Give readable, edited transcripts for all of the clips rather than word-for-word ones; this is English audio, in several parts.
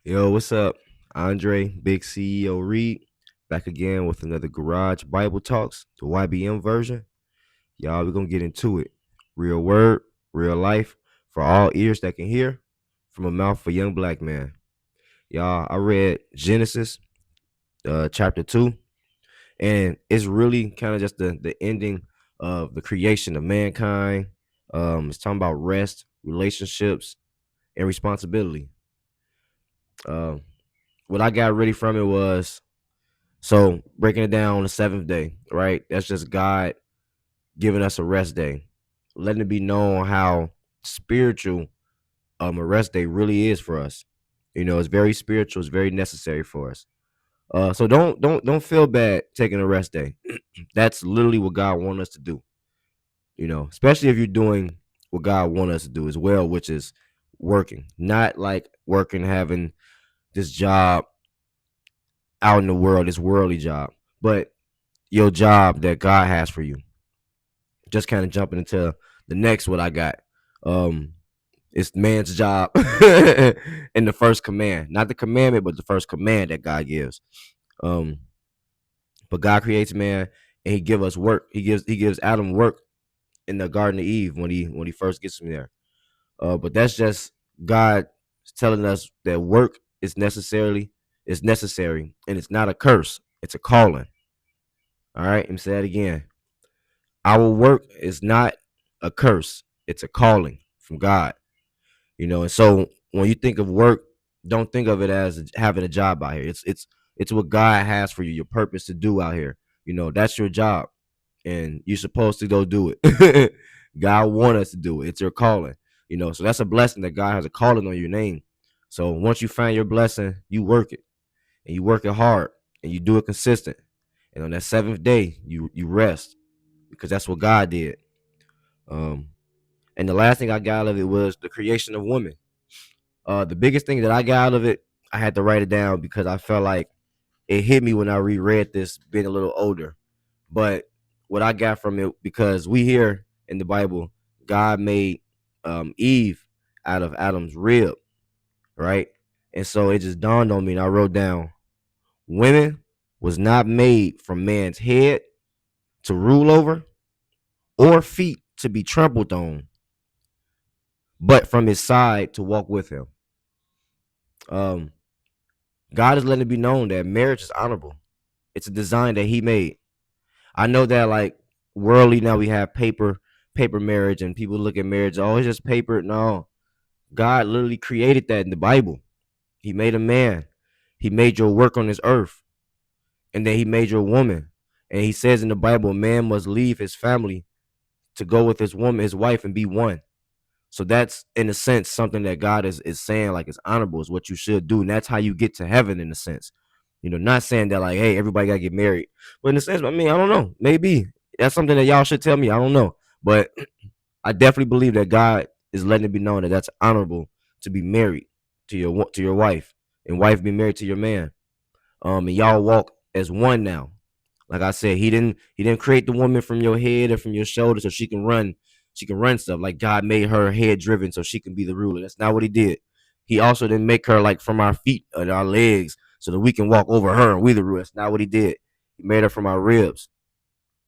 Yo, what's up? Andre, Big CEO Reed, back again with another Garage Bible Talks, the YBM version. Y'all, we're going to get into it. Real word, real life, for all ears that can hear, from a mouth of a young black man. Y'all, I read Genesis chapter 2, and it's really kind of just the ending of the creation of mankind. It's talking about rest, relationships, and responsibility. Um, what I got ready from it was so breaking it down on the seventh day, right? That's just God giving us a rest day, letting it be known how spiritual a rest day really is for us. You know, it's very spiritual, it's very necessary for us. So don't feel bad taking a rest day. That's literally what God wants us to do. You know, especially if you're doing what God wants us to do as well, which is working, not like working, having this job out in the world, this worldly job, but your job that God has for you. Just kind of jumping into the next what I got. Um, it's man's job in the first command, not the commandment, but the first command that God gives. Um, but God creates man and He gives us work. He gives Adam work in the Garden of Eve when he first gets him there. But that's just God telling us that work is necessary and it's not a curse. It's a calling. All right, let me say that again. Our work is not a curse. It's a calling from God. You know, and so when you think of work, don't think of it as having a job out here. It's what God has for you, your purpose to do out here. You know, that's your job, and you're supposed to go do it. God wants us to do it. It's your calling. You know, so that's a blessing that God has a calling on your name. So once you find your blessing, you work it, and you work it hard, and you do it consistent. And on that seventh day, you rest because that's what God did. Um, and the last thing I got out of it was the creation of women. The biggest thing that I got out of it, I had to write it down because I felt like it hit me when I reread this, being a little older. But what I got from it, because we hear in the Bible, God made Eve out of Adam's rib, right? And so it just dawned on me, and I wrote down, women was not made from man's head to rule over or feet to be trampled on, but from his side to walk with him. Um, God is letting it be known that marriage is honorable. It's a design that He made. I know that like worldly now we have paper marriage and people look at marriage, oh, it's just paper. No, God literally created that in the Bible. He made a man. He made your work on this earth, and then He made your woman. And He says in the Bible, a man must leave his family to go with his woman, his wife, and be one. So that's in a sense something that God is saying like it's honorable, is what you should do. And that's how you get to heaven in a sense. You know, not saying that like, hey, everybody gotta get married. But in a sense, I mean, I don't know. Maybe that's something that y'all should tell me. I don't know. But I definitely believe that God is letting it be known that that's honorable to be married to your wife, and wife be married to your man. And y'all walk as one now. Like I said, he didn't create the woman from your head or from your shoulder so she can run stuff. Like God made her head driven so she can be the ruler. That's not what He did. He also didn't make her like from our feet and our legs so that we can walk over her and we the ruler. That's not what He did. He made her from our ribs.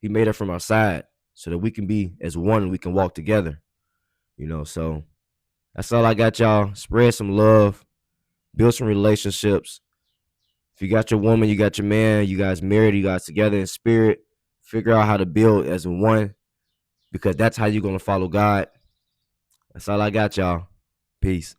He made her from our side so that we can be as one and we can walk together. You know, so that's all I got, y'all. Spread some love, build some relationships. If you got your woman, you got your man, you guys married, you guys together in spirit, figure out how to build as one, because that's how you're going to follow God. That's all I got, y'all. Peace.